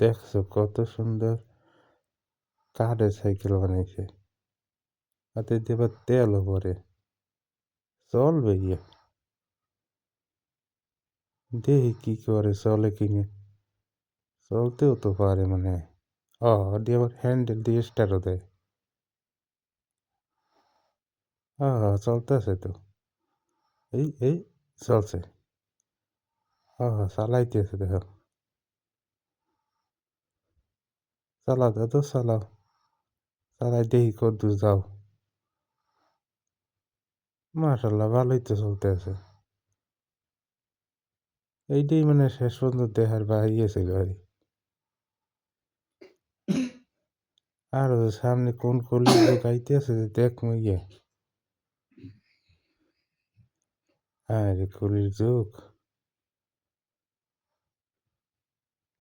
দেখছো কত সুন্দর কাঠের সাইকেল বানাইছে। হাতে দিয়ে আবার তেলও ভরে। চলবে গিয়ে, দেখি কি করে, চলে কিনে। চলতেও তো পারে মানে। দিয়ে আবার হ্যান্ডেল দিয়ে স্টারও দেয়। চলতেছে তো। এই চলছে। চালাইতেছে দেখো। চালাও দাদু চালাও। চালাই দেখি কদ্দূর যাও। মাশাল্লাহ ভালোই তো চলতেছে। এইটাই মানে শেষ পর্যন্ত দেখার বাইরেছিল আর কি। আর সামনে কোন কলির যুগ আইতেছে যে দেখবো ইয়ে। হ্যাঁ রে, কলির যুগ।